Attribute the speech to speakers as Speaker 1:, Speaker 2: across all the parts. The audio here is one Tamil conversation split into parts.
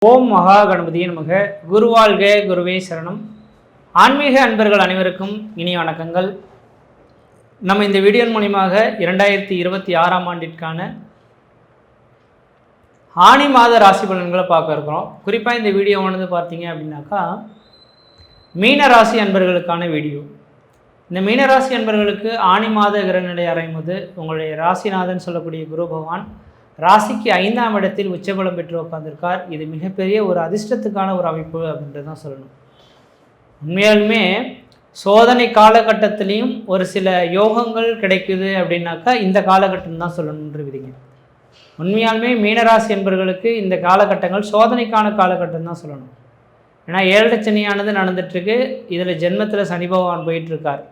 Speaker 1: ஓம் மகா கணபதியே நமக. குருவாழ்க, குருவே சரணம். ஆன்மீக அன்பர்கள் அனைவருக்கும் இனிய வணக்கங்கள். நம்ம இந்த வீடியோ மூலியமாக 2026ஆம் ஆண்டிற்கான ஆனி மாத ராசி பலன்களை பார்க்க இருக்கிறோம். குறிப்பாக இந்த வீடியோவானது பார்த்தீங்க அப்படின்னாக்கா மீன ராசி அன்பர்களுக்கான வீடியோ. இந்த மீனராசி அன்பர்களுக்கு ஆனி மாத கிரகநிலை அறையும்போது உங்களுடைய ராசிநாதன் சொல்லக்கூடிய குரு பகவான் ராசிக்கு 5ஆம் இடத்தில் உச்சபலம் பெற்று உட்கார்ந்திருக்கார். இது மிகப்பெரிய ஒரு அதிர்ஷ்டத்துக்கான ஒரு அமைப்பு அப்படின்றது தான் சொல்லணும். உண்மையாலுமே சோதனை காலகட்டத்திலையும் ஒரு சில யோகங்கள் கிடைக்குது அப்படின்னாக்கா இந்த காலகட்டம் தான் சொல்லணுன்ற விதிங்க. உண்மையாலுமே மீனராசி என்பவர்களுக்கு இந்த காலகட்டங்கள் சோதனைக்கான காலகட்டம் தான் சொல்லணும். ஏன்னா 7 சனியானது நடந்துட்டுருக்கு. இதில் ஜென்மத்தில் சனி பகவான் போயிட்டுருக்கார்.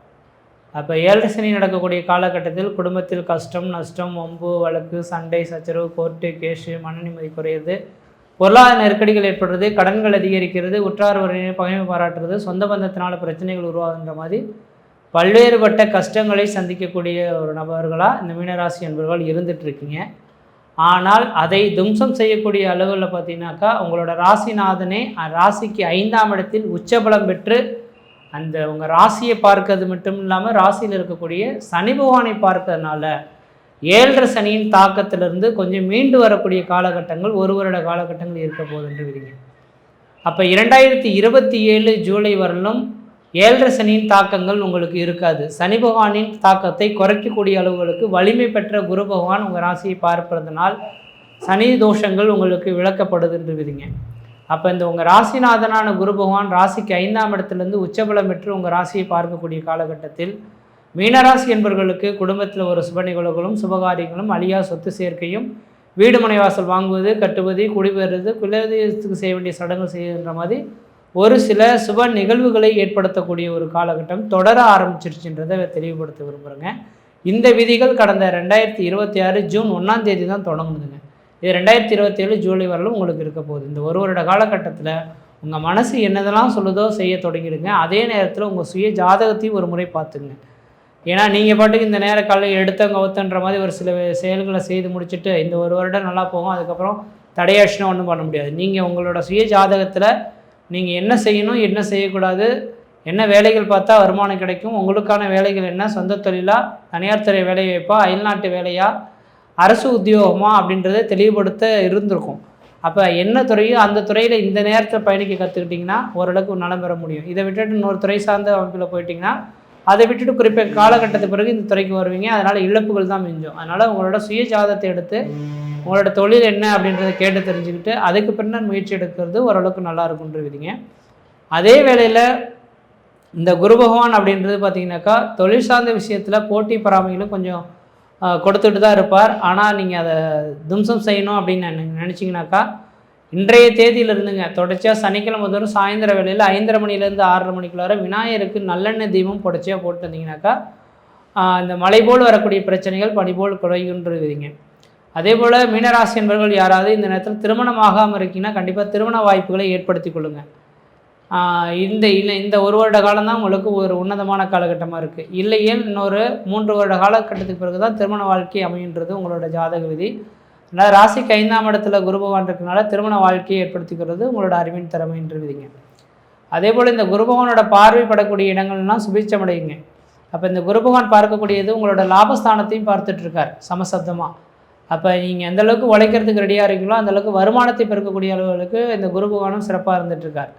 Speaker 1: அப்போ 7 சனி நடக்கக்கூடிய காலகட்டத்தில் குடும்பத்தில் கஷ்டம், நஷ்டம், வம்பு, வழக்கு, சண்டை, சச்சரவு, கோர்ட்டு, கேஷு, மன நிம்மதி குறையிறது, பொருளாதார நெருக்கடிகள் ஏற்படுறது, கடன்கள் அதிகரிக்கிறது, உற்றார் உறவினரை பகைமை பாராட்டுறது, சொந்த பந்தத்தினால பிரச்சனைகள் உருவாகுன்ற மாதிரி பல்வேறுபட்ட கஷ்டங்களை சந்திக்கக்கூடிய ஒரு நபர்களாக இந்த மீனராசி என்பவர்கள் இருந்துகிட்ருக்கீங்க. ஆனால் அதை தும்சம் செய்யக்கூடிய அளவில் பார்த்தீங்கன்னாக்கா உங்களோட ராசிநாதனே ராசிக்கு 5ஆம் இடத்தில் உச்சபலம் பெற்று அந்த உங்கள் ராசியை பார்க்கறது மட்டும் இல்லாமல் ராசியில் இருக்கக்கூடிய சனி பகவானை பார்க்கறதுனால 7 சனியின் தாக்கத்திலிருந்து கொஞ்சம் மீண்டு வரக்கூடிய காலகட்டங்கள் ஒரு வருட காலகட்டங்கள் இருக்க போகுதுன்று விதிங்க. அப்போ 2027 ஜூலை வரலும் 7 சனியின் தாக்கங்கள் உங்களுக்கு இருக்காது. சனி பகவானின் தாக்கத்தை குறைக்கக்கூடிய அளவுகளுக்கு வலிமை பெற்ற குரு பகவான் உங்கள் ராசியை பார்ப்பதனால் சனி தோஷங்கள் உங்களுக்கு விளக்கப்படுதுன்று விதிங்க. அப்போ இந்த உங்கள் ராசிநாதனான குரு பகவான் ராசிக்கு 5ஆம் இடத்துலேருந்து உச்சபலம் பெற்று உங்கள் ராசியை பார்க்கக்கூடிய காலகட்டத்தில் மீனராசி என்பவர்களுக்கு குடும்பத்தில் ஒரு சுப நிகழ்வுகளும் சுபகாரியங்களும் அழியா சொத்து சேர்க்கையும் வீடு மனைவாசல் வாங்குவது, கட்டுவது, குடிபெறுவது, குலதெய்வத்துக்கு செய்ய வேண்டிய சடங்கு செய்கின்ற மாதிரி ஒரு சில சுப நிகழ்வுகளை ஏற்படுத்தக்கூடிய ஒரு காலகட்டம் தொடர ஆரம்பிச்சிருச்சுன்றதை தெளிவுபடுத்த விரும்புகிறேங்க. இந்த விதிகள் கடந்த 2026 ஜூன் 1ஆம் தேதி தான் தொடங்குதுங்க. இது 2027 ஜூலை வரலும் உங்களுக்கு இருக்க போகுது. இந்த ஒரு வருட காலகட்டத்தில் உங்கள் மனசு என்னதெல்லாம் சொல்லுதோ செய்ய தொடங்கிடுங்க. அதே நேரத்தில் உங்கள் சுய ஜாதகத்தையும் ஒரு முறை பார்த்துங்க. ஏன்னா நீங்கள் பாட்டுக்கு இந்த நேர காலையில் எடுத்தவங்க ஒத்துன்ற மாதிரி ஒரு சில செயல்களை செய்து முடிச்சுட்டு இந்த ஒரு வருடம் நல்லா போகும், அதுக்கப்புறம் தடையாச்சுன்னா ஒன்றும் பண்ண முடியாது. நீங்கள் உங்களோட சுய ஜாதகத்தில் நீங்கள் என்ன செய்யணும், என்ன செய்யக்கூடாது, என்ன வேலைகள் பார்த்தா வருமானம் கிடைக்கும், உங்களுக்கான வேலைகள் என்ன, சொந்த தொழிலாக, தனியார் துறை வேலை வாய்ப்பா, அயல்நாட்டு வேலையா, அரசு உத்தியோகமா அப்படின்றத தெளிவுபடுத்த இருந்திருக்கும். அப்போ என்ன துறையோ அந்த துறையில் இந்த நேரத்தில் பயணிக்க கற்றுக்கிட்டிங்கன்னா ஓரளவுக்கு நலம் பெற முடியும். இதை விட்டுட்டு இன்னொரு துறை சார்ந்த அமைப்பில் போயிட்டிங்கன்னா அதை விட்டுட்டு குறிப்பிட்ட காலகட்டத்துக்கு பிறகு இந்த துறைக்கு வருவீங்க. அதனால் இழப்புகள் தான் மிஞ்சும். அதனால் உங்களோட சுய ஜாதகத்தை எடுத்து உங்களோட தொழில் என்ன அப்படின்றத கேட்டு தெரிஞ்சுக்கிட்டு அதுக்கு பின்னர் முயற்சி எடுக்கிறது ஓரளவுக்கு நல்லா இருக்குன்ற விதிங்க. அதே வேளையில் இந்த குரு பகவான் அப்படின்றது பார்த்திங்கனாக்கா தொழில் சார்ந்த விஷயத்தில் போட்டி பொறாமைகளும் கொஞ்சம் கொடுத்துட்டு தான் இருப்பார். ஆனால் நீங்கள் அதை தும்சம் செய்யணும் அப்படின்னு நினச்சிங்கனாக்கா இன்றைய தேதியில் இருந்துங்க தொடர்ச்சியாக சனிக்கிழமை தோறும் சாயந்தர வேளையில் 5:30 மணிலேருந்து 6:30 மணிக்குள்ளார விநாயகருக்கு நல்லெண்ணெய் தீபம் தொடர்ச்சியாக போட்டு வந்தீங்கன்னாக்கா இந்த மழை போல் வரக்கூடிய பிரச்சனைகள் பனி போல் குறையுன்றதுங்க. அதே போல் மீனராசி என்பவர்கள் யாராவது இந்த நேரத்தில் திருமணம் ஆகாமல் இருக்கீங்கன்னா கண்டிப்பாக திருமண வாய்ப்புகளை ஏற்படுத்தி கொள்ளுங்கள். இந்த ஒரு வருட காலம் தான் உங்களுக்கு ஒரு உன்னதமான காலகட்டமாக இருக்குது. இல்லையே இன்னொரு 3 வருட காலகட்டத்துக்கு பிறகு தான் திருமண வாழ்க்கை அமைகின்றது உங்களோட ஜாதக விதி. அதனால் ராசிக்கு 5ஆம் இடத்துல குரு பகவான் இருக்கனால திருமண வாழ்க்கையை ஏற்படுத்திக்கிறது உங்களோட அறிவின் திறமைன்ற விதிங்க. அதே போல் இந்த குரு பகவானோட பார்வைப்படக்கூடிய இடங்கள்லாம் சுபீட்சம் அடையுங்க. அப்போ இந்த குரு பகவான் பார்க்கக்கூடியது உங்களோட லாபஸ்தானத்தையும் பார்த்துட்ருக்கார் சமசப்தமாக. அப்போ நீங்கள் எந்தளவுக்கு உழைக்கிறதுக்கு ரெடியாக இருக்கீங்களோ அந்தளவுக்கு வருமானத்தை பெருக்கக்கூடிய அளவுகளுக்கு இந்த குரு பகவானும் சிறப்பாக இருந்துகிட்ருக்கார்.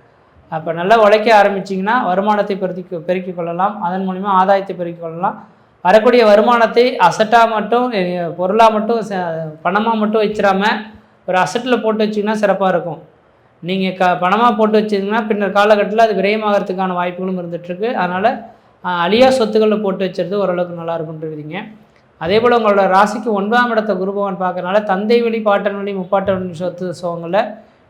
Speaker 1: அப்போ நல்லா உழைக்க ஆரம்பிச்சிங்கன்னா வருமானத்தை பெருக்கிக் கொள்ளலாம். அதன் மூலிமா ஆதாயத்தை பெருக்கிக் கொள்ளலாம். வரக்கூடிய வருமானத்தை அசட்டாக மட்டும் பொருளாக மட்டும் பணமாக மட்டும் வச்சிடாமல் ஒரு அசட்டில் போட்டு வச்சிங்கன்னா சிறப்பாக இருக்கும். நீங்கள் பணமாக போட்டு வச்சிங்கன்னா பின்னர் காலகட்டத்தில் அது விரயமாகறதுக்கான வாய்ப்புகளும் இருந்துகிட்ருக்கு. அதனால் அழியா சொத்துக்களில் போட்டு வச்சுறது ஓரளவுக்கு நல்லா இருக்குன்றீங்க. அதே போல் உங்களோட ராசிக்கு 9ஆம் இடத்தை குரு பகவான் பார்க்கறனால தந்தை வழி, பாட்டன் வழி, முப்பாட்டன் வழி சொத்து சுகங்களில்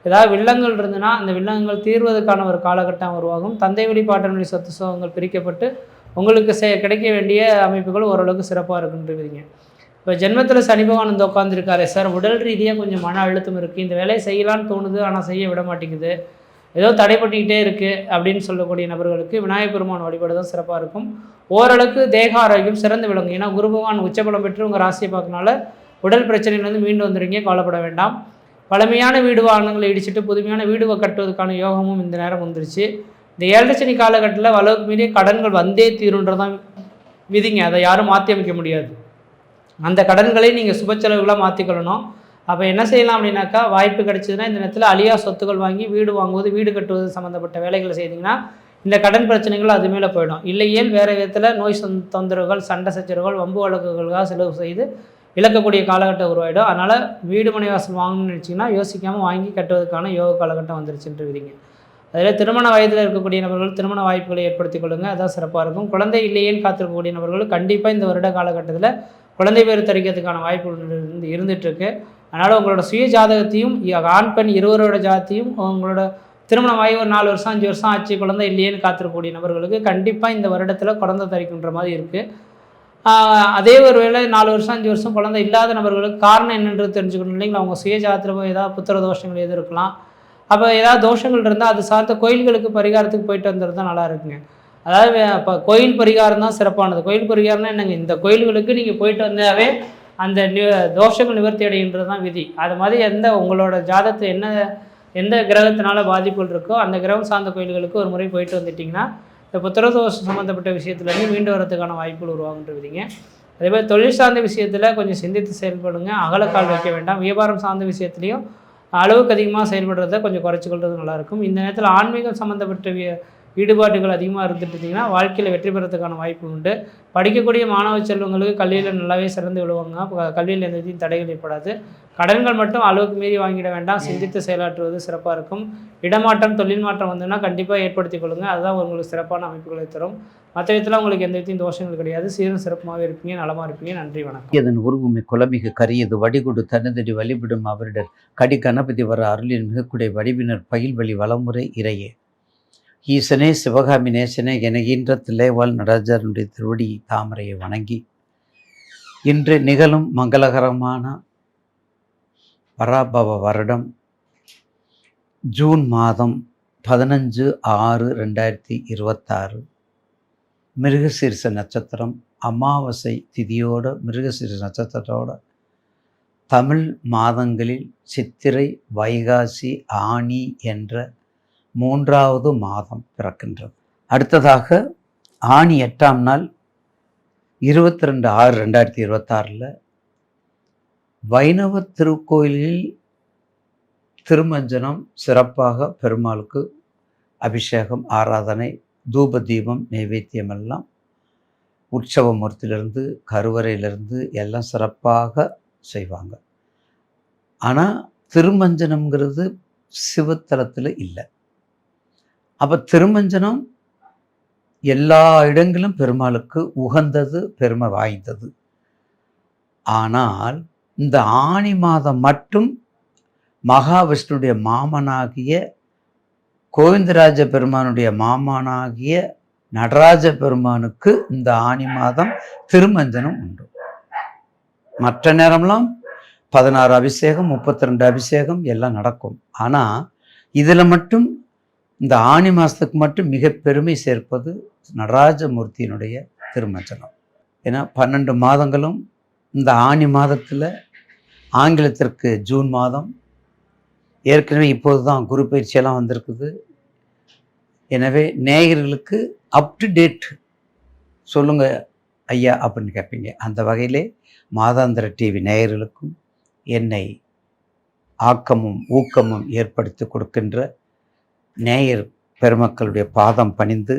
Speaker 1: ஏதாவது வில்லங்கள் இருந்ததுன்னா அந்த வில்லங்கள் தீர்வதற்கான ஒரு காலகட்டம் உருவாகும். தந்தை வழி, பாட்டன் வழி சொத்து சுகங்கள் பிரிக்கப்பட்டு உங்களுக்கு கிடைக்க வேண்டிய அமைப்புகள் ஓரளவுக்கு சிறப்பாக இருக்குன்றீங்க. இப்போ ஜென்மத்தில் சனி பகவான் வந்து உட்காந்துருக்காரு சார், உடல் ரீதியாக கொஞ்சம் மன அழுத்தம் இருக்குது, இந்த வேலையை செய்யலான்னு தோணுது ஆனால் செய்ய விட மாட்டேங்குது, ஏதோ தடைப்பட்டுக்கிட்டே இருக்குது அப்படின்னு சொல்லக்கூடிய நபர்களுக்கு விநாயகர் பெருமான் வழிபாடு தான் சிறப்பாக இருக்கும். ஓரளவுக்கு தேக ஆரோக்கியம் சிறந்து விளங்கும். ஏன்னா குரு பகவான் உச்சபலம் பெற்று உங்கள் ராசியை பார்க்கறனால உடல் பிரச்சனையிலேருந்து மீண்டு வந்துடுங்க, கவலைப்பட வேண்டாம். பழமையான வீடு வாகனங்களை இடிச்சிட்டு புதுமையான வீடு கட்டுவதற்கான யோகமும் இந்த நேரம் வந்துருச்சு. இந்த 7 சனி காலகட்டத்தில் அளவுக்கு மீறிய கடன்கள் வந்தே தீருன்றதான் விதிங்க. அதை யாரும் மாற்றி அமைக்க முடியாது. அந்த கடன்களை நீங்கள் சுப செலவுகளாக மாற்றிக்கொள்ளணும். அப்போ என்ன செய்யலாம் அப்படின்னாக்கா, வாய்ப்பு கிடைச்சதுன்னா இந்த நேரத்தில் அழியா சொத்துக்கள் வாங்கி வீடு வாங்குவது, வீடு கட்டுவது சம்மந்தப்பட்ட வேலைகளை செய்திங்கன்னா இந்த கடன் பிரச்சனைகள் அது மேலே போயிடும். இல்லையேல் வேறு விதத்தில் நோய் தொந்தரவுகள், சண்டை சச்சரவுகள், வம்பு வழக்குகளுக்காக செலவு செய்து இழக்கக்கூடிய காலகட்டம் உருவாயிடும். அதனால் வீடு மனை வாசல் வாங்கணும்னு நினச்சிங்கன்னா யோசிக்காமல் வாங்கி கட்டுவதற்கான யோக காலகட்டம் வந்துருச்சுன்னு விதிங்க. அதில் திருமண வயதில் இருக்கக்கூடிய நபர்கள் திருமண வாய்ப்புகளை ஏற்படுத்திக் கொள்ளுங்கள். அதான் சிறப்பாக இருக்கும். குழந்தை இல்லையேன்னு காத்திருக்கக்கூடிய நபர்கள் கண்டிப்பாக இந்த வருட காலகட்டத்தில் குழந்தை பேர் தரிக்கிறதுக்கான வாய்ப்புகள் இருந்துகிட்ருக்கு. அதனால் உங்களோட சுய ஜாதகத்தையும் ஆண் பெண் இருவரோட ஜாதத்தையும் உங்களோட திருமணம் ஆகி ஒரு 4 வருஷம் 5 வருஷம் ஆச்சு குழந்தை இல்லையேன்னு காத்திருக்கக்கூடிய நபர்களுக்கு கண்டிப்பாக இந்த வருடத்தில் குழந்தை தரிக்கின்ற மாதிரி இருக்குது. அதே ஒரு வேளை 4 வருஷம் 5 வருஷம் குழந்தை இல்லாத நபர்களுக்கு காரணம் என்னன்றது தெரிஞ்சுக்கணும் இல்லைங்களா. அவங்க சுய ஜாதகம் ஏதாவது புத்திர தோஷங்கள் எதுவும் இருக்கலாம். அப்போ ஏதாவது தோஷங்கள் இருந்தால் அது சார்ந்த கோயில்களுக்கு பரிகாரத்துக்கு போயிட்டு வந்துறது தான் நல்லா இருக்குங்க. அதாவது இப்போ கோயில் பரிகாரம் தான் சிறப்பானது. கோயில் பரிகாரம்னா என்னங்க, இந்த கோயில்களுக்கு நீங்கள் போயிட்டு வந்தாவே அந்த தோஷங்கள் நிவர்த்தி அடைகின்றது தான் விதி. அது மாதிரி உங்களோட ஜாதகத்தில் எந்த கிரகத்தினால பாதிப்புகள் இருக்கோ அந்த கிரகம் சார்ந்த கோயில்களுக்கு ஒரு முறை போயிட்டு வந்துட்டிங்கன்னா இந்த புத்திரதோஷம் சம்மந்தப்பட்ட விஷயத்துலேருந்து மீண்டு வரதுக்கான வாய்ப்புகள் உருவாகுன்ற விதிங்க. அதேமாதிரி தொழில் சார்ந்த விஷயத்தில் கொஞ்சம் சிந்தித்து செயல்படுங்க. அகலக்கால் வைக்க வேண்டாம். வியாபாரம் சார்ந்த விஷயத்துலையும் அளவுக்கு அதிகமாக செயல்படுறத கொஞ்சம் குறைச்சிக்கொள்வது நல்லாயிருக்கும். இந்த நேரத்தில் ஆன்மீகம் சம்மந்தப்பட்ட ஈடுபாடுகள் அதிகமாக இருந்துட்டு இருந்தீங்கன்னா வாழ்க்கையில் வெற்றி பெறத்துக்கான வாய்ப்பு உண்டு. படிக்கக்கூடிய மாணவ செல்வங்களுக்கு கல்வியில் நல்லாவே சிறந்து விழுவாங்க. கல்வியில் எந்த விதையும் தடைகள் ஏற்படாது. கடன்கள் மட்டும் அளவுக்கு மீறி வாங்கிட வேண்டாம். சிந்தித்து செயலாற்றுவது சிறப்பாக இருக்கும். இடமாற்றம் தொழில் மாற்றம் வந்ததுன்னா கண்டிப்பாக ஏற்படுத்திக் கொள்ளுங்கள். அதுதான் உங்களுக்கு சிறப்பான அமைப்புகளை தரும். மற்ற விதத்தில் உங்களுக்கு எந்த விதத்தையும் தோஷங்கள் கிடையாது. சீரும் சிறப்புமாகவே இருப்பீங்க, நலமாக இருப்பீங்க. நன்றி, வணக்கம்.
Speaker 2: இதன் உருவமை குலமிகு கரியது வடிகுடு தனதடி வழிபடும் அவரிடர் கடி கணபதி வர அருளின் மிகக்குடைய வடிவினர் பயில் வழி வளமுறை இறையே ஈசனே சிவகாமி நேசனே எனகின்ற தில்லைவாழ் நடராஜனுடைய திருவடி தாமரையை வணங்கி இன்று நிகழும் மங்களகரமான பராபவ வருடம் ஜூன் மாதம் 15/6/2026 மிருகசீரிஷ நட்சத்திரம் அமாவாசை திதியோட மிருகசீரிஷ நட்சத்திரத்தோட தமிழ் மாதங்களில் சித்திரை, வைகாசி, ஆனி என்ற 3வது மாதம் பிறக்கின்றது. அடுத்ததாக ஆனி 8ஆம் நாள் 22/6/2026 வைணவ திருக்கோயிலில் திருமஞ்சனம் சிறப்பாக பெருமாளுக்கு அபிஷேகம், ஆராதனை, தூப தீபம், நைவேத்தியம் எல்லாம் உற்சவமூர்த்தியிலிருந்து கருவறையிலிருந்து எல்லாம் சிறப்பாக செய்வாங்க. ஆனால் திருமஞ்சனம்ங்கிறது சிவத்தலத்தில் இல்லை. அப்போ திருமஞ்சனம் எல்லா இடங்களும் பெருமாளுக்கு உகந்தது, பெருமை வாய்ந்தது. ஆனால் இந்த ஆனி மாதம் மட்டும் மகாவிஷ்ணுடைய மாமனாகிய கோவிந்தராஜ பெருமானுடைய மாமனாகிய நடராஜ பெருமானுக்கு இந்த ஆனி மாதம் திருமஞ்சனம் உண்டு. மற்ற நேரம்லாம் 16 அபிஷேகம், 32 அபிஷேகம் எல்லாம் நடக்கும். ஆனால் இதில் மட்டும் இந்த ஆனி மாதத்துக்கு மட்டும் மிக பெருமை சேர்ப்பது நடராஜமூர்த்தியினுடைய திருமஞ்சனம். ஏன்னா 12 மாதங்களும் இந்த ஆனி மாதத்தில், ஆங்கிலத்திற்கு ஜூன் மாதம், ஏற்கனவே இப்போது தான் குரு பயிற்சியெல்லாம் வந்திருக்குது. எனவே நேயர்களுக்கு அப் டு டேட் சொல்லுங்க ஐயா அப்படின்னு கேட்பீங்க. அந்த வகையிலே மாதாந்திர டிவி நேயர்களுக்கும் என்னை ஆக்கமும் ஊக்கமும் ஏற்படுத்தி கொடுக்கின்ற நேயர் பெருமக்களுடைய பாதம் பணிந்து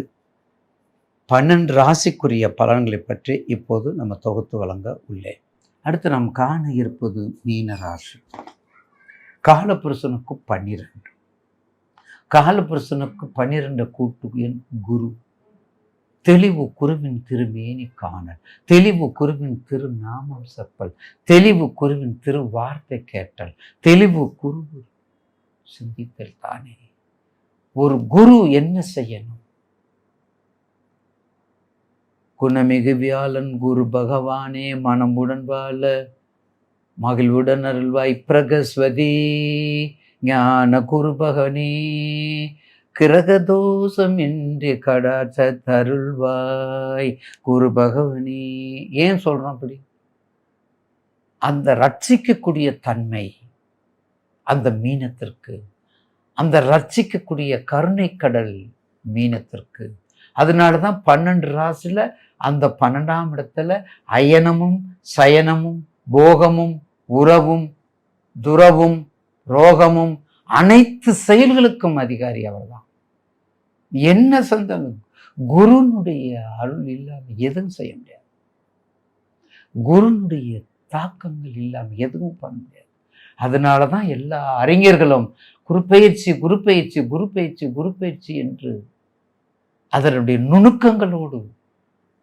Speaker 2: 12 ராசிக்குரிய பலன்களை பற்றி இப்போது நம்ம தொகுத்து வழங்க உள்ளேன். அடுத்து நாம் காண இருப்பது மீன ராசி. காலபுருஷனுக்கு 12, காலபுருஷனுக்கு 12 கூட்டு எண் குரு. தெளிவு குருவின் திருமேனி காணல், தெளிவு குருவின் திருநாமம் செப்பல், தெளிவு குருவின் திரு வார்த்தை கேட்டல், தெளிவு குரு சிந்தித்தல் தானே. ஒரு குரு என்ன செய்யணும்? குணமிகு வியாழன் குரு பகவானே மனமுடன் வாழ மகிழ்வுடன் அருள்வாய் பிரகஸ்வதி ஞான குரு பகனே கிரகதோஷம் என்று கடாட்ச தருள்வாய் குரு பகவனே. ஏன் சொல்றோம் அப்படி? அந்த ரட்சிக்கக்கூடிய தன்மை, அந்த மீனத்திற்கு, அந்த ரட்சிக்கக்கூடிய கருணை கடல் மீனத்திற்கு. அதனால தான் 12 ராசியில் அந்த 12ஆம் இடத்துல அயனமும் சயனமும் போகமும் உறவும் துறவும் ரோகமும் அனைத்து செயல்களுக்கும் அதிகாரி அவர்தான். என்ன சொந்தம், குருனுடைய அருள் இல்லாமல் எதுவும் செய்ய முடியாது. குருனுடைய தாக்கங்கள் இல்லாமல் எதுவும் பண்ண முடியாது. அதனால தான் எல்லா அறிஞர்களும் குருப்பெயர்ச்சி குருப்பெயர்ச்சி குருப்பெயர்ச்சி குருப்பெயர்ச்சி என்று அதனுடைய நுணுக்கங்களோடு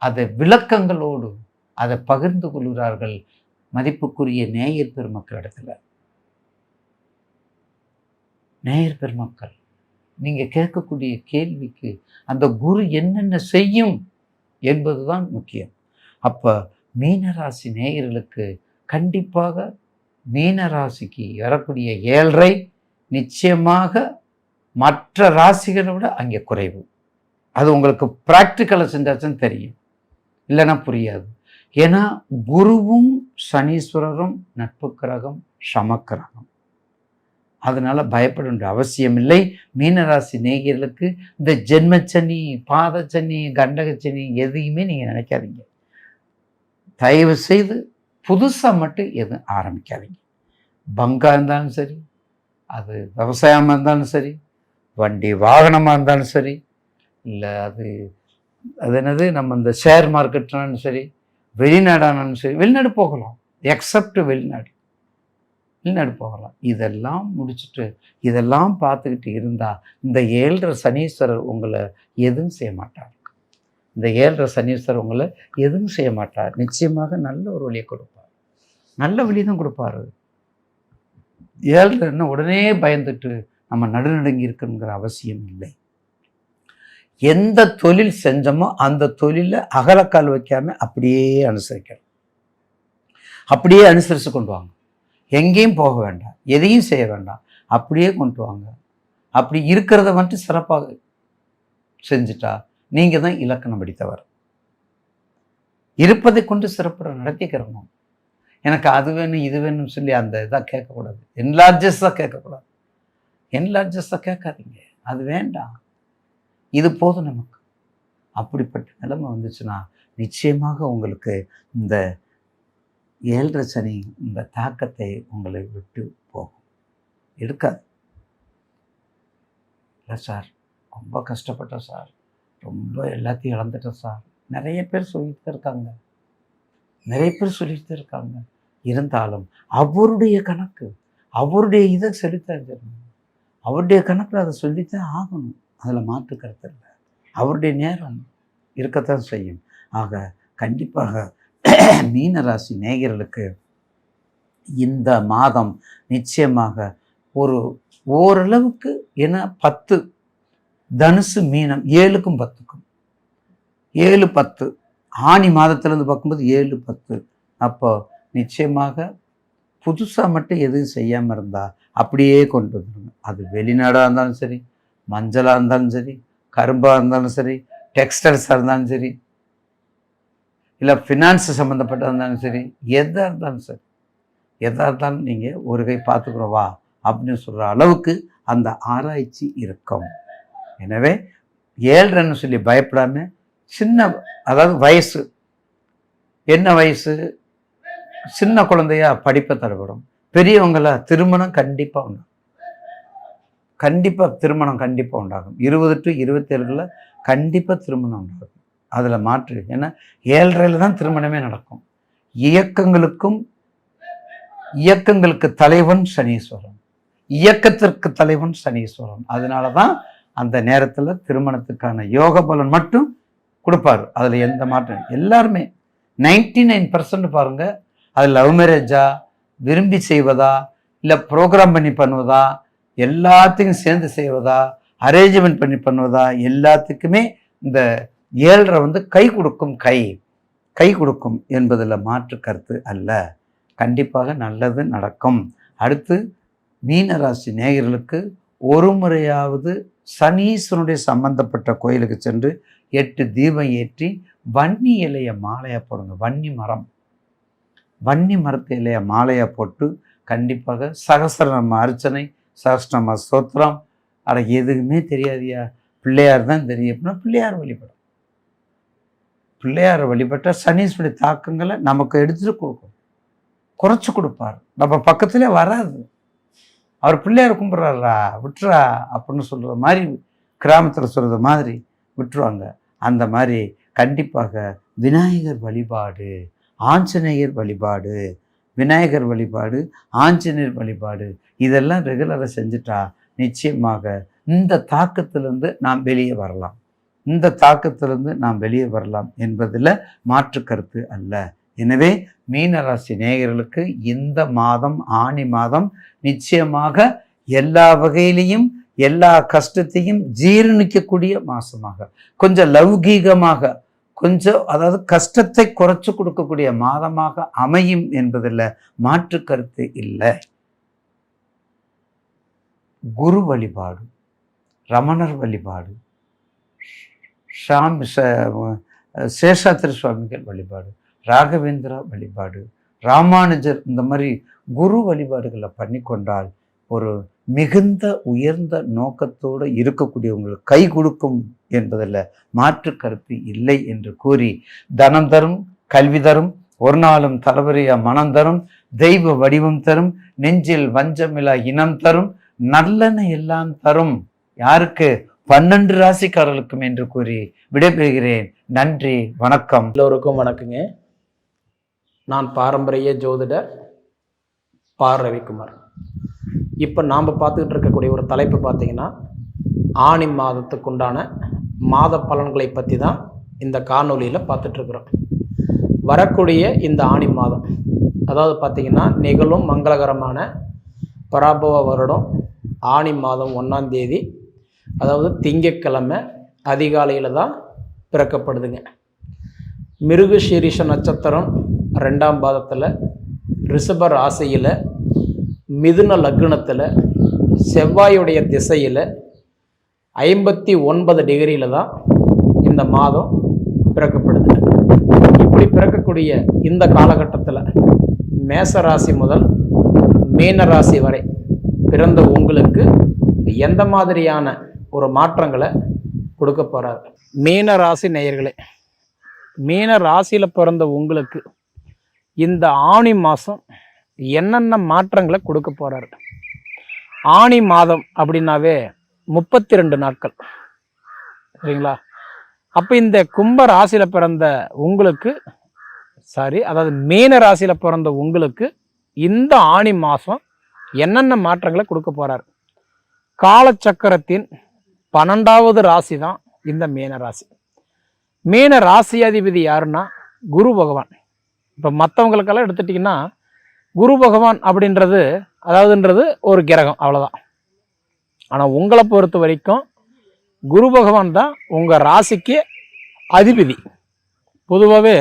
Speaker 2: அதை விளக்கங்களோடு அதை பகிர்ந்து கொள்கிறார்கள் மதிப்புக்குரிய நேயர் பெருமக்களிடத்துல. நேயர் பெருமக்கள், நீங்க கேட்கக்கூடிய கேள்விக்கு அந்த குரு என்னென்ன செய்யும் என்பதுதான் முக்கியம். அப்ப மீனராசி நேயர்களுக்கு கண்டிப்பாக மீனராசிக்கு வரக்கூடிய 7.5 நிச்சயமாக மற்ற ராசிகளை விட அங்கே குறைவு. அது உங்களுக்கு ப்ராக்டிக்கலாக செஞ்சாச்சுன்னு தெரியும், இல்லைன்னா புரியாது. ஏன்னா குருவும் சனீஸ்வரரும் நட்பு கிரகம், சமக்கிரகம். அதனால பயப்பட வேண்டிய அவசியம் இல்லை. மீனராசி நேயர்களுக்கு இந்த ஜென்மச்சனி, பாதச்சனி, கண்டகச்சனி எதையுமே நீங்கள் நினைக்காதீங்க. தயவு செய்து புதுசாக மட்டும் எதுவும் ஆரம்பிக்காதீங்க. பங்கா இருந்தாலும் சரி, அது விவசாயமாக இருந்தாலும் சரி, வண்டி வாகனமாக இருந்தாலும் சரி, இல்லை அது என்னது நம்ம இந்த ஷேர் மார்க்கெட்னாலும் சரி, வெளிநாடானாலும் சரி, வெளிநாடு போகலாம். எக்ஸப்ட் வெளிநாடு போகலாம். இதெல்லாம் முடிச்சுட்டு இதெல்லாம் பார்த்துக்கிட்டு இருந்தால் இந்த 7.5 சனீஸ்வரர் உங்களை எதுவும் செய்ய மாட்டார். இந்த 7.5 சனீஸ்வரர் உங்களை எதுவும் செய்ய மாட்டார். நிச்சயமாக நல்ல ஒரு வழியை கொடுப்பார். நல்ல வழி தான் கொடுப்பாரு. 7.5 உடனே பயந்துட்டு நம்ம நடுநடுங்கி இருக்குங்கிற அவசியம் இல்லை. எந்த தொழில் செஞ்சோமோ அந்த தொழிலை அகலக்கால் வைக்காம அப்படியே அனுசரிக்கணும். அப்படியே அனுசரித்து கொண்டு வாங்க. எங்கேயும் போக வேண்டாம், எதையும் செய்ய வேண்டாம், அப்படியே கொண்டு வாங்க. அப்படி இருக்கிறத மட்டும் சிறப்பாக செஞ்சுட்டா நீங்கள் தான் இலக்கணம் படித்தவர். இருப்பதை கொண்டு சிறப்புற நடத்திக்கிறணும். எனக்கு அது வேணும் இது வேணும்னு சொல்லி அந்த இதாக கேட்கக்கூடாது. என்லார்ஜஸாக கேட்கக்கூடாது. என்லார்ஜஸாக கேட்காதீங்க, அது வேண்டாம், இது போதும் நமக்கு. அப்படிப்பட்ட நிலைமை வந்துச்சுன்னா நிச்சயமாக உங்களுக்கு இந்த 7.5 சனி இந்த தாக்கத்தை உங்களை விட்டு போகும், எடுக்காது. இல்லை சார், ரொம்ப கஷ்டப்பட்டேன் சார், ரொம்ப எல்லாத்தையும் இழந்துட்டேன் சார், நிறைய பேர் சொல்லிட்டு இருக்காங்க. இருந்தாலும் அவருடைய கணக்கு, அவருடைய இதை செலுத்த, அவருடைய கணக்கில் அதை சொல்லித்தான் ஆகணும். அதில் மாற்று கருத்து இல்லை. அவருடைய நேரம் இருக்கத்தான் செய்யும். ஆக கண்டிப்பாக மீனராசி நேயர்களுக்கு இந்த மாதம் நிச்சயமாக ஓரளவுக்கு, ஏன்னா 10 தனுசு மீனம் 7க்கும் 10க்கும் 7-10 ஆனி மாதத்திலேருந்து பார்க்கும்போது 7-10. அப்போ நிச்சயமாக புதுசாக மட்டும் எதுவும் செய்யாமல் இருந்தால் அப்படியே கொண்டு வந்துடுங்க. அது வெளிநாடாக இருந்தாலும் சரி, மஞ்சளாக இருந்தாலும் சரி, கரும்பாக இருந்தாலும் சரி, டெக்ஸ்டைல்ஸாக இருந்தாலும் சரி, இல்லை ஃபினான்ஸ் சம்மந்தப்பட்ட இருந்தாலும் சரி, எதாக இருந்தாலும் நீங்கள் ஒரு கை பார்த்துக்குறவா அப்படின்னு சொல்கிற அளவுக்கு அந்த ஆராய்ச்சி இருக்கும். எனவே 7.5 சொல்லி பயப்படாமல் அதாவது வயசு என்ன வயசு, சின்ன குழந்தையா படிப்பை தடைபடும், பெரியவங்களா திருமணம் கண்டிப்பாக உண்டாகும். 20 to 27 கண்டிப்பாக திருமணம் உண்டாகும். அதில் மாற்று, ஏன்னா 7.5 தான் திருமணமே நடக்கும். இயக்கங்களுக்கு தலைவன் சனீஸ்வரன், இயக்கத்திற்கு தலைவன் சனீஸ்வரன். அதனால தான் அந்த நேரத்தில் திருமணத்துக்கான யோக பலன் மட்டும் கொடுப்பாரு. அதில் எந்த மாற்றம், எல்லாருமே 99% பாருங்க, அது லவ் மேரேஜா, விரும்பி செய்வதா, இல்லை ப்ரோக்ராம் பண்ணி பண்ணுவதா, எல்லாத்தையும் சேர்ந்து செய்வதா, அரேஞ்ச்மெண்ட் பண்ணி பண்ணுவதா, எல்லாத்துக்குமே இந்த 7.5 கை கொடுக்கும் என்பதில் மாற்று கருத்து அல்ல. கண்டிப்பாக நல்லது நடக்கும். அடுத்து மீனராசி நேயர்களுக்கு ஒரு முறையாவது சனீஸ்வரனுடைய சம்பந்தப்பட்ட கோயிலுக்கு சென்று 8 தீபம் ஏற்றி வன்னி இலையை மாலையாக போடுங்க. வன்னி மரத்து இலையை மாலையாக போட்டு கண்டிப்பாக சகஸ்ரநாம அர்ச்சனை, சகஸ்ரநாம ஸ்தோத்திரம், அட எதுவுமே தெரியாதியா, பிள்ளையார் தான் தெரியும் அப்படின்னா பிள்ளையார் வழிபடும். பிள்ளையாரை வழிபட்டால் சனீஸ்வரி தாக்கங்களை நமக்கு எடுத்துட்டு கொடுக்கும், குறைச்சி கொடுப்பார். நம்ம பக்கத்திலே வராது. அவர் பிள்ளையார் கும்பிட்றாரா விட்டுறா அப்படின்னு சொல்கிற மாதிரி, கிராமத்தில் சொல்கிறது மாதிரி விட்டுருவாங்க. அந்த மாதிரி கண்டிப்பாக விநாயகர் வழிபாடு, ஆஞ்சநேயர் வழிபாடு, விநாயகர் வழிபாடு, ஆஞ்சநேயர் வழிபாடு இதெல்லாம் ரெகுலராக செஞ்சுட்டா நிச்சயமாக இந்த தாக்கத்திலிருந்து நாம் வெளியே வரலாம். இந்த தாக்கத்திலிருந்து நாம் வெளியே வரலாம் என்பதில் மாற்று கருத்து அல்ல. எனவே மீனராசி நேயர்களுக்கு இந்த மாதம், ஆனி மாதம் நிச்சயமாக எல்லா வகையிலையும் எல்லா கஷ்டத்தையும் ஜீரணிக்கக்கூடிய மாதமாக, கொஞ்சம் லௌகீகமாக, கொஞ்சம் அதாவது கஷ்டத்தை குறைச்சி கொடுக்கக்கூடிய மாதமாக அமையும் என்பதில் மாற்று கருத்து இல்லை. குரு வழிபாடு, ரமணர் வழிபாடு, சேஷாத்திரி சுவாமிகள் வழிபாடு, ராகவேந்திரா வழிபாடு, ராமானுஜர், இந்த மாதிரி குரு வழிபாடுகளை பண்ணி கொண்டால் ஒரு மிகுந்த உயர்ந்த நோக்கத்தோடு இருக்கக்கூடியவங்களுக்கு கை கொடுக்கும் என்பதில் மாற்று கருத்து இல்லை என்று கூறி, தனம் தரும், கல்வி தரும், ஒரு நாளும் தலைவரையா மனம் தரும், தெய்வ வடிவம் தரும், நெஞ்சில் வஞ்சமில்லா இனம் தரும், நல்லெண்ண எல்லாம் தரும். யாருக்கு? 12 ராசிக்காரர்களுக்கும் என்று கூறி விடைபெறுகிறேன். நன்றி, வணக்கம்.
Speaker 3: எல்லோருக்கும் வணக்கங்க. நான் பாரம்பரிய ஜோதிடர் ரவிக்குமார். இப்போ நாம் பார்த்துக்கிட்டு இருக்கக்கூடிய ஒரு தலைப்பு பார்த்தீங்கன்னா, ஆனி மாதத்துக்குண்டான மாத பலன்களை பற்றி தான் இந்த காணொலியில் பார்த்துட்ருக்குறோம். வரக்கூடிய இந்த ஆனி மாதம், அதாவது பார்த்திங்கன்னா நிகழும் மங்களகரமான பராபவ வருடம் ஆனி மாதம் 1ஆம் தேதி, அதாவது திங்கட்கிழமை அதிகாலையில் தான் பிறக்கப்படுதுங்க. மிருகசீரிஷ நட்சத்திரம் 2ஆம் பாதத்தில், ரிஷப ராசியில், மிதுன லக்னத்தில், செவ்வாயுடைய திசையில் 59 டிகிரியில் தான் இந்த மாதம் பிறக்கப்படுது. இப்படி பிறக்கக்கூடிய இந்த காலகட்டத்தில் மேச ராசி முதல் மீன ராசி வரை பிறந்த உங்களுக்கு எந்த மாதிரியான ஒரு மாற்றங்களை கொடுக்க போகிறார்? மீன ராசி நேயர்களே, மீன ராசியில் பிறந்த உங்களுக்கு இந்த ஆனி மாதம் என்னென்ன மாற்றங்களை கொடுக்க போகிறாரு? ஆனி மாதம் அப்படின்னாவே 32 நாட்கள், சரிங்களா? அப்போ இந்த கும்ப ராசியில் பிறந்த உங்களுக்கு, அதாவது மீன ராசியில் பிறந்த உங்களுக்கு இந்த ஆனி மாதம் என்னென்ன மாற்றங்களை கொடுக்க போகிறார்? காலச்சக்கரத்தின் 12வது ராசி தான் இந்த மீன ராசி. மீன ராசி அதிபதி யாருன்னா குரு பகவான். இப்போ மற்றவங்களுக்கெல்லாம் எடுத்துட்டிங்கன்னா குரு பகவான் அதாவதுன்றது ஒரு கிரகம், அவ்வளோதான். ஆனால் உங்களை பொறுத்த வரைக்கும் குரு பகவான் தான் உங்கள் ராசிக்கு அதிபதி. பொதுவாகவே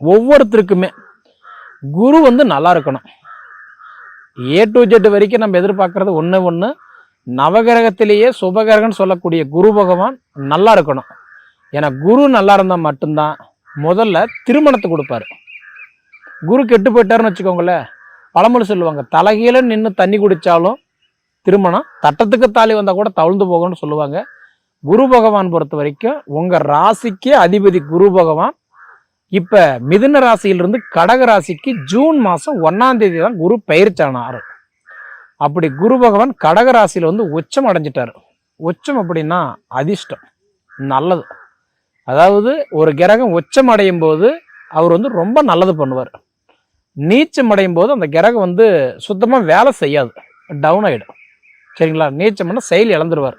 Speaker 3: ஒவ்வொருத்தருக்குமே குரு நல்லா இருக்கணும். A to Z வரைக்கும் நம்ம எதிர்பார்க்கறது ஒன்று, நவகிரகத்திலேயே சுபகிரகம்னு சொல்லக்கூடிய குரு பகவான் நல்லா இருக்கணும். ஏன்னா குரு நல்லா இருந்தால் மட்டும்தான் முதல்ல திருமணத்தை கொடுப்பாரு. குரு கெட்டு போயிட்டாருன்னு வச்சுக்கோங்களேன், பழமொழி சொல்லுவாங்க, தலைகீழ நின்று தண்ணி குடித்தாலும் திருமணம், தட்டத்துக்கு தாலி வந்தால் கூட தவிழ்ந்து போகும்னு சொல்லுவாங்க. குரு பகவான் பொறுத்த வரைக்கும் உங்கள் ராசிக்கே அதிபதி குரு பகவான் இப்போ மிதுன ராசியிலிருந்து கடக ராசிக்கு ஜூன் மாதம் 1ஆம் தேதி தான் குரு பயிற்சியானார். அப்படி குரு பகவான் கடக ராசியில் உச்சம் அடைஞ்சிட்டார். உச்சம் அப்படின்னா அதிர்ஷ்டம், நல்லது. அதாவது ஒரு கிரகம் உச்சம் அடையும் போது அவர் ரொம்ப நல்லது பண்ணுவார். நீச்சம் அடையும் போது அந்த கிரகம் சுத்தமாக வேலை செய்யாது, டவுன் ஆகிடும், சரிங்களா? நீச்சம்னா செயல் இழந்துருவார்.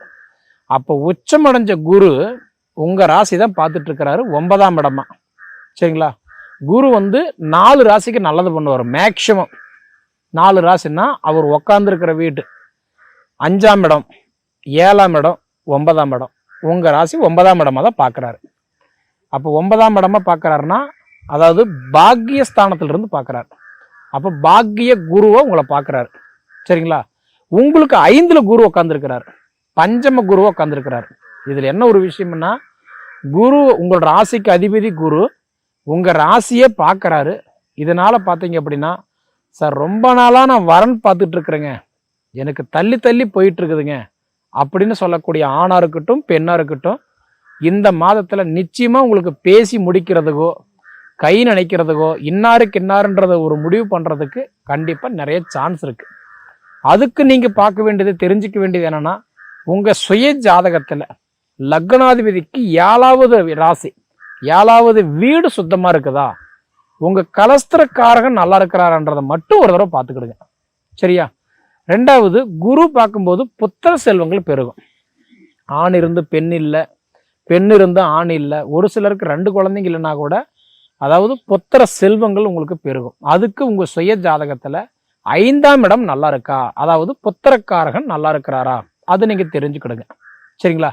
Speaker 3: அப்போ உச்சம் அடைஞ்ச குரு உங்கள் ராசி தான் பார்த்துட்டு இருக்கிறாரு, 9ஆம் இடமா, சரிங்களா? குரு 4 ராசிக்கு நல்லது பண்ணுவார். மேக்சிமம் 4 ராசின்னா அவர் உக்காந்துருக்கிற வீட்டு 5ஆம் இடம், 7ஆம் இடம், 9ஆம் இடம், உங்கள் ராசி 9ஆம் இடமாக தான் பார்க்குறாரு. அப்போ 9ஆம் இடமா பார்க்குறாருன்னா அதாவது பாக்கியஸ்தானத்திலிருந்து பார்க்குறாரு. அப்போ பாக்கிய குருவை உங்களை பார்க்குறாரு, சரிங்களா? உங்களுக்கு 5ல் குரு உட்காந்துருக்கிறார், பஞ்சம குருவை உட்காந்துருக்கிறார். இதில் என்ன ஒரு விஷயம்னா, குரு உங்களோட ராசிக்கு அதிபதி குரு உங்கள் ராசியே பார்க்குறாரு. இதனால் பார்த்தீங்க அப்படின்னா சார் ரொம்ப நாளாக நான் வரன் பார்த்துட்டு இருக்கிறேங்க, எனக்கு தள்ளி தள்ளி போயிட்டு இருக்குதுங்க அப்படின்னு சொல்லக்கூடிய ஆணாக இருக்கட்டும் பெண்ணாக இருக்கட்டும், இந்த மாதத்தில் நிச்சயமாக உங்களுக்கு பேசி முடிக்கிறதுக்கோ கை நினைக்கிறதுக்கோ இன்னாருக்கு இன்னாருன்றதை ஒரு முடிவு பண்ணுறதுக்கு கண்டிப்பாக நிறைய சான்ஸ் இருக்குது. அதுக்கு நீங்கள் பார்க்க வேண்டியது தெரிஞ்சிக்க வேண்டியது என்னென்னா, உங்கள் சுய ஜாதகத்தில் லக்னாதிபதிக்கு 7வது ராசி 7வது வீடு சுத்தமாக இருக்குதா, உங்கள் கலஸ்திரக்காரகன் நல்லா இருக்கிறாரன்றதை மட்டும் ஒரு தடவை பார்த்துக்கிடுங்க. சரியா? 2வது குரு பார்க்கும்போது புத்திர செல்வங்கள் பெருகும். ஆண் இருந்து பெண் இல்லை, பெண் இருந்து ஆண் இல்லை, ஒரு சிலருக்கு 2 குழந்தைங்க இல்லைன்னா கூட அதாவது புத்திர செல்வங்கள் உங்களுக்கு பெருகும். அதுக்கு உங்கள் சுய ஜாதகத்தில் 5ஆம் இடம் நல்லா இருக்கா, அதாவது புத்திரக்காரகன் நல்லா இருக்கிறாரா, அது நீங்கள் தெரிஞ்சுக்கிடுங்க. சரிங்களா?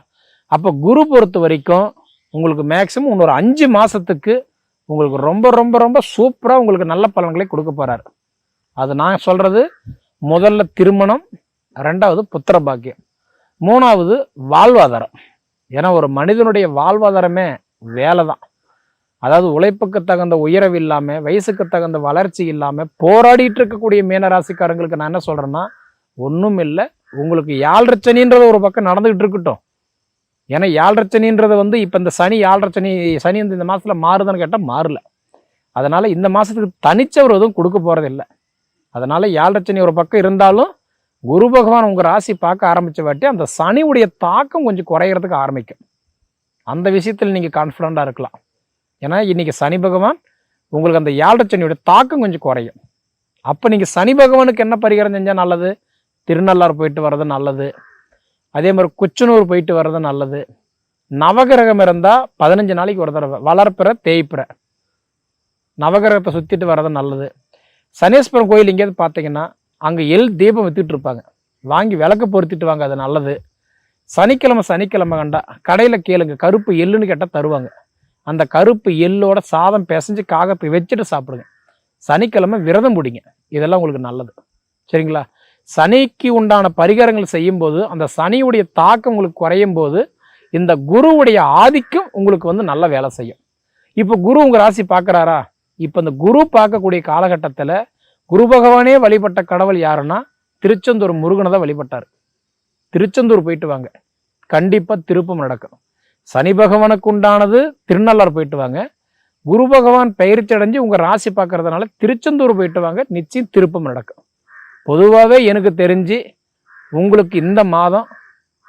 Speaker 3: அப்போ குரு பொறுத்த வரைக்கும் உங்களுக்கு மேக்சிமம் இன்னொரு 5 மாதத்துக்கு உங்களுக்கு ரொம்ப ரொம்ப ரொம்ப சூப்பராக உங்களுக்கு நல்ல பலன்களை கொடுக்க போகிறாரு. அது நான் சொல்கிறது, முதல்ல திருமணம், 2வது புத்திர பாக்கியம், 3வது வாழ்வாதாரம். ஏன்னா ஒரு மனிதனுடைய வாழ்வாதாரமே வேலை தான். அதாவது உழைப்புக்கு தகுந்த உயர்வு இல்லாமல், வயசுக்கு தகுந்த வளர்ச்சி இல்லாமல் போராடிட்டு இருக்கக்கூடிய மீனராசிக்காரங்களுக்கு நான் என்ன சொல்கிறேன்னா, ஒன்றும் இல்லை, உங்களுக்கு 7 சனின்றது ஒரு பக்கம் நடந்துகிட்டு இருக்கட்டும். ஏன்னா 7 சனின்றது வந்து இப்போ இந்த சனி 7 சனி வந்து இந்த மாதத்தில் மாறுதான்னு கேட்டால் மாறல. அதனால் இந்த மாதத்துக்கு தனிச்சவர் எதுவும் கொடுக்க போகிறது இல்லை. அதனால் 7 சனி ஒரு பக்கம் இருந்தாலும் குரு பகவான் உங்கள் ராசி பார்க்க ஆரம்பித்த வாட்டி அந்த சனியுடைய தாக்கம் கொஞ்சம் குறையிறதுக்கு ஆரம்பிக்கும். அந்த விஷயத்தில் நீங்கள் கான்ஃபிடண்ட்டாக இருக்கலாம். ஏன்னா இன்றைக்கி சனி பகவான் உங்களுக்கு அந்த 7 சனியுடைய தாக்கம் கொஞ்சம் குறையும். அப்போ நீங்கள் சனி பகவானுக்கு என்ன பரிகாரம் செஞ்சால் நல்லது? திருநள்ளாறு போயிட்டு வர்றது நல்லது. அதே மாதிரி குச்சனூர் போயிட்டு வர்றது நல்லது. நவகிரகம் இருந்தால் 15 நாளைக்கு ஒரு தடவை வளர்ப்பிற தேய்ப்பிற நவகிரகத்தை சுற்றிட்டு வர்றது நல்லது. சனீஸ்வரன் கோயில் எங்கேயாவது பார்த்தீங்கன்னா அங்கே தீபம் வித்துட்டு இருப்பாங்க, வாங்கி விளக்கு பொருத்திட்டு வாங்க, அது நல்லது. சனிக்கிழமை கண்டா கடையில் கேளுங்க, கருப்பு எள்ளுன்னு கேட்டால் தருவாங்க. அந்த கருப்பு எள்ளோட சாதம் பிசைஞ்சு காகத்துக்கு வச்சுட்டு சாப்பிடுங்க. சனிக்கிழமை விரதம் பிடிங்க, இதெல்லாம் உங்களுக்கு நல்லது. சரிங்களா? சனிக்கு உண்டான பரிகாரங்கள் செய்யும்போது அந்த சனியுடைய தாக்கம் உங்களுக்கு குறையும் போது இந்த குருவுடைய ஆதிக்கம் உங்களுக்கு வந்து நல்ல வேலை செய்யும். இப்போ குரு உங்கள் ராசி பார்க்குறாரா? இப்போ இந்த குரு பார்க்கக்கூடிய காலகட்டத்தில் குரு பகவானே வழிபட்ட கடவுள் யாருன்னா திருச்செந்தூர் முருகனை தான் வழிபட்டார். திருச்செந்தூர் போயிட்டு வாங்க, கண்டிப்பாக திருப்பம் நடக்கும். சனி பகவானுக்கு உண்டானது திருநள்ளாறு போயிட்டு வாங்க. குரு பகவான் பயிற்சி அடைஞ்சு உங்கள் ராசி பார்க்கறதுனால திருச்செந்தூர் போயிட்டு வாங்க, நிச்சயம் திருப்பம் நடக்கும். பொதுவாகவே எனக்கு தெரிஞ்சு உங்களுக்கு இந்த மாதம்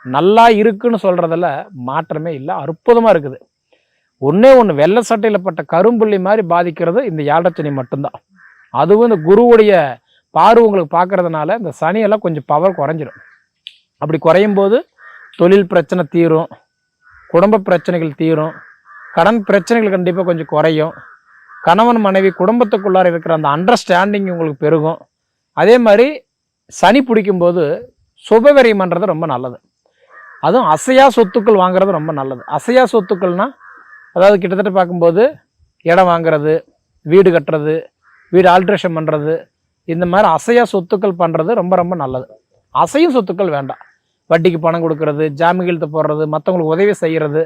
Speaker 3: நல்லா இருக்குன்னு சொல்கிறதில் மாற்றமே இல்லை, அற்புதமாக இருக்குது. ஒன்றே ஒன்று, வெள்ளை சட்டையில் பட்ட கரும்புள்ளி மாதிரி பாதிக்கிறது இந்த 7 சனி மட்டும்தான். அதுவும் இந்த குருவுடைய பார்வை உங்களுக்கு பார்க்கறதுனால இந்த சனியெல்லாம் கொஞ்சம் பவர் குறைஞ்சிடும். அப்படி குறையும் போது தொழில் பிரச்சனை தீரும், குடும்ப பிரச்சனைகள் தீரும், கடன் பிரச்சனைகள் கண்டிப்பாக கொஞ்சம் குறையும், கணவன் மனைவி குடும்பத்துக்குள்ளார இருக்கிற அந்த அண்டர்ஸ்டாண்டிங் உங்களுக்கு பெருகும். அதே மாதிரி சனி பிடிக்கும்போது சுபவிரயம் பண்ணுறது ரொம்ப நல்லது. அதுவும் அசையா சொத்துக்கள் வாங்குறது ரொம்ப நல்லது. அசையா சொத்துக்கள்னா அதாவது கிட்டத்தட்ட பார்க்கும்போது இடம் வாங்குறது, வீடு கட்டுறது, வீடு ஆல்ட்ரேஷன் பண்ணுறது, இந்த மாதிரி அசையா சொத்துக்கள் பண்ணுறது ரொம்ப ரொம்ப நல்லது. அசையும் சொத்துக்கள் வேண்டாம். வட்டிக்கு பணம் கொடுக்கறது, ஜாமீன்களுக்கு போடுறது, மற்றவங்களுக்கு உதவி செய்கிறது,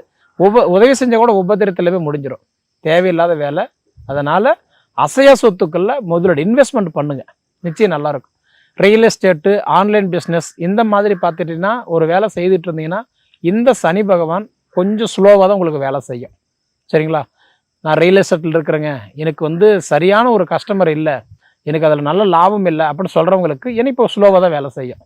Speaker 3: உதவி செஞ்சால் கூட உபத்திரத்தில் போய் முடிஞ்சிடும், தேவையில்லாத வேலை. அதனால் அசையா சொத்துக்களில் முதலீடு இன்வெஸ்ட்மெண்ட் பண்ணுங்கள், நிச்சயம் நல்லாயிருக்கும். ரியல் எஸ்டேட்டு, ஆன்லைன் பிஸ்னஸ் இந்த மாதிரி பார்த்துட்டிங்கன்னா ஒரு வேலை செய்துட்டு இருந்தீங்கன்னா இந்த சனி பகவான் கொஞ்சம் ஸ்லோவாக தான் உங்களுக்கு வேலை செய்யும். சரிங்களா? நான் ரியல் எஸ்டேட்டில் இருக்கிறேங்க, எனக்கு வந்து சரியான ஒரு கஸ்டமர் இல்லை, எனக்கு அதில் நல்ல லாபம் இல்லை அப்படின்னு சொல்கிறவங்களுக்கு ஏன்னா இப்போ ஸ்லோவாக தான் வேலை செய்யும்.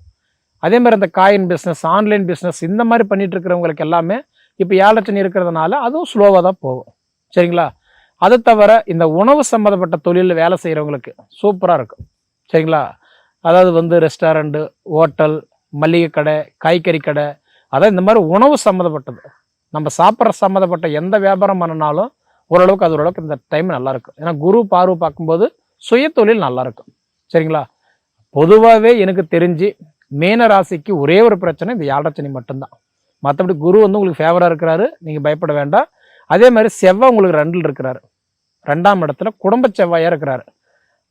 Speaker 3: அதே மாதிரி இந்த காயின் பிஸ்னஸ், ஆன்லைன் பிஸ்னஸ் இந்த மாதிரி பண்ணிகிட்டு இருக்கிறவங்களுக்கு எல்லாமே இப்போ 7 சனி இருக்கிறதுனால அதுவும் ஸ்லோவாக தான் போகும். சரிங்களா? அதை தவிர இந்த உணவு சம்மந்தப்பட்ட தொழிலில் வேலை செய்கிறவங்களுக்கு சூப்பராக இருக்கும். சரிங்களா? அதாவது வந்து ரெஸ்டாரண்ட்டு, ஹோட்டல், மளிகை கடை, காய்கறி கடை, அதாவது இந்த மாதிரி உணவு சம்மந்தப்பட்டது நம்ம சாப்பிட்ற சம்மந்தப்பட்ட எந்த வியாபாரம் பண்ணினாலும் ஓரளவுக்கு அது ஓரளவுக்கு இந்த டைம் நல்லாயிருக்கும். ஏன்னா குரு பார்வை பார்க்கும்போது சுய தொழில் நல்லாயிருக்கும். சரிங்களா? பொதுவாகவே எனக்கு தெரிஞ்சு மீன ராசிக்கு ஒரே ஒரு பிரச்சனை இந்த 7 சனி மட்டும்தான். மற்றபடி குரு வந்து உங்களுக்கு ஃபேவராக இருக்கிறாரு, நீங்கள் பயப்பட வேண்டாம். அதே மாதிரி செவ்வாய் உங்களுக்கு 2ல் இருக்கிறாரு, 2ஆம் இடத்துல குடும்ப செவ்வாயாக இருக்கிறாரு.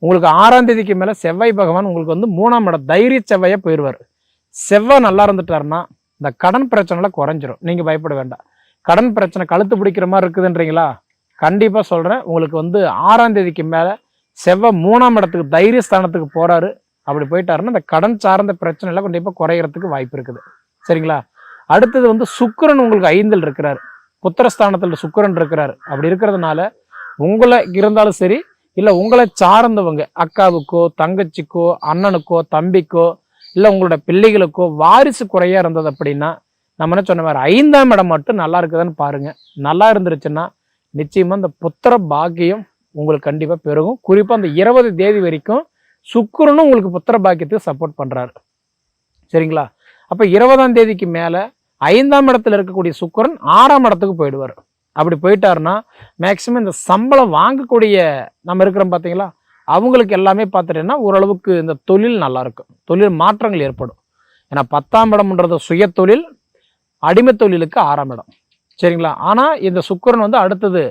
Speaker 3: உங்களுக்கு 6ஆம் தேதிக்கு மேலே செவ்வாய் பகவான் உங்களுக்கு வந்து 3ஆம் இடம் தைரிய செவ்வாயாக போயிடுவார். செவ்வாய் நல்லா இருந்துட்டாருன்னா இந்த கடன் பிரச்சனைலாம் குறைஞ்சிரும், நீங்கள் பயப்பட வேண்டாம். கடன் பிரச்சனை கழுத்து பிடிக்கிற மாதிரி இருக்குதுன்றீங்களா? கண்டிப்பாக சொல்கிறேன், உங்களுக்கு வந்து 6ஆம் தேதிக்கு மேலே செவ்வாய் 3ஆம் இடத்துக்கு தைரியஸ்தானத்துக்கு போறாரு. அப்படி போயிட்டாருன்னா இந்த கடன் சார்ந்த பிரச்சனை எல்லாம் கண்டிப்பாக குறையறதுக்கு வாய்ப்பு இருக்குது. சரிங்களா? அடுத்தது வந்து சுக்கிரன் உங்களுக்கு 5ல் இருக்கிறார், புத்திரஸ்தானத்தில் சுக்கிரன் இருக்கிறார். அப்படி இருக்கிறதுனால உங்களை இருந்தாலும் சரி, இல்லை உங்களை சார்ந்தவங்க அக்காவுக்கோ தங்கச்சிக்கோ அண்ணனுக்கோ தம்பிக்கோ இல்லை உங்களோட பிள்ளைகளுக்கோ வாரிசு குறையா இருந்தது அப்படின்னா நம்ம என்ன சொன்ன மாதிரி 5ஆம் இடம் மட்டும் நல்லா இருக்குதான்னு பாருங்க. நல்லா இருந்துருச்சுன்னா நிச்சயமா இந்த புத்திர பாக்கியம் உங்களுக்கு கண்டிப்பா பெருகும். குறிப்பா அந்த 20 தேதி வரைக்கும் சுக்கிரனும் உங்களுக்கு புத்திர பாக்கியத்துக்கு சப்போர்ட் பண்றாரு. சரிங்களா? அப்ப 20ஆம் தேதிக்கு மேல 5ஆம் இடத்துல இருக்கக்கூடிய சுக்கிரன் 6ஆம் இடத்துக்கு போயிடுவார். அப்படி போயிட்டாருன்னா மேக்சிமம் இந்த சம்பளம் வாங்கக்கூடிய நம்ம இருக்கிறோம் பார்த்தீங்களா, அவங்களுக்கு எல்லாமே பார்த்துட்டேன்னா ஓரளவுக்கு இந்த தொழில் நல்லா இருக்கும், தொழில் மாற்றங்கள் ஏற்படும். ஏன்னா 10ஆம் இடம்ன்றது சுய தொழில், அடிமை தொழிலுக்கு 6ஆம் இடம். சரிங்களா? ஆனால் இந்த சுக்கிரன் வந்து அடுத்தது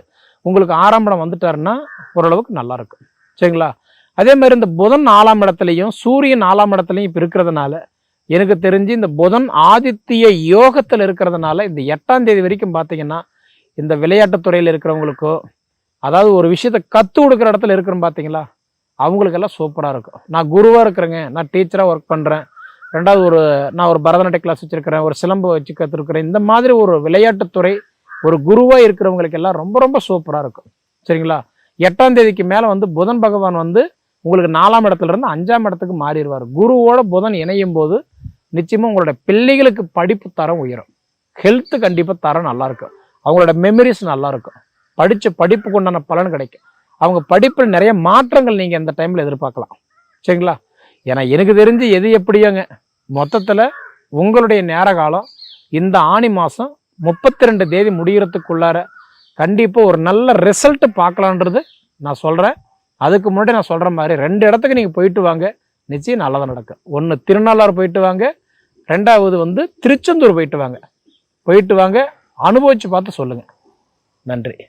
Speaker 3: உங்களுக்கு 6ஆம் இடம் வந்துட்டாருன்னா ஓரளவுக்கு நல்லா இருக்கும். சரிங்களா? அதே மாதிரி இந்த புதன் 4ஆம் இடத்துலையும் சூரியன் 4ஆம் இடத்துலையும் இப்போ இருக்கிறதுனால எனக்கு தெரிஞ்சு இந்த புதன் ஆதித்ய யோகத்தில் இருக்கிறதுனால இந்த 8ஆம் தேதி வரைக்கும் பார்த்தீங்கன்னா இந்த விளையாட்டுத்துறையில் இருக்கிறவங்களுக்கோ, அதாவது ஒரு விஷயத்தை கற்றுக் கொடுக்குற இடத்துல இருக்கிறோம் பார்த்தீங்களா, அவங்களுக்கெல்லாம் சூப்பராக இருக்கும். நான் குருவாக இருக்கிறேங்க, நான் டீச்சராக ஒர்க் பண்ணுறேன், ரெண்டாவது நான் ஒரு பரதநாட்டிய கிளாஸ் வச்சுருக்கிறேன், ஒரு சிலம்பு வச்சு கற்றுருக்கிறேன், இந்த மாதிரி ஒரு விளையாட்டுத்துறை ஒரு குருவாக இருக்கிறவங்களுக்கு எல்லாம் ரொம்ப ரொம்ப சூப்பராக இருக்கும். சரிங்களா? 8ஆம் தேதிக்கு மேலே வந்து புதன் பகவான் வந்து உங்களுக்கு 4ஆம் இடத்துல இருந்து 5ஆம் இடத்துக்கு மாறிடுவார். குருவோட புதன் இணையும் போது நிச்சயமாக உங்களோட பிள்ளைகளுக்கு படிப்பு தரம் உயரும், ஹெல்த்து கண்டிப்பாக தரம் நல்லா இருக்கும், அவங்களோட மெமரிஸ் நல்லா இருக்கும், படித்த படிப்புக்கு உண்டான பலன் கிடைக்கும், அவங்க படிப்பில் நிறைய மாற்றங்கள் நீங்கள் இந்த டைமில் எதிர்பார்க்கலாம். சரிங்களா? ஏன்னா எனக்கு தெரிஞ்சு எது எப்படியோங்க மொத்தத்தில் உங்களுடைய நேர காலம் இந்த ஆனி மாதம் 32 தேதி முடிகிறதுக்குள்ளார கண்டிப்பாக ஒரு நல்ல ரிசல்ட் பார்க்கலான்றது நான் சொல்கிறேன். அதுக்கு முன்னாடி நான் சொல்கிற மாதிரி 2 இடத்துக்கு நீங்கள் போயிட்டு வாங்க, நிச்சயம் நல்லதாக நடக்கும். ஒன்று திருநள்ளாறு போயிட்டு வாங்க, 2வது வந்து திருச்செந்தூர் போயிட்டு வாங்க, அனுபவித்து பார்த்து சொல்லுங்கள். நன்றி.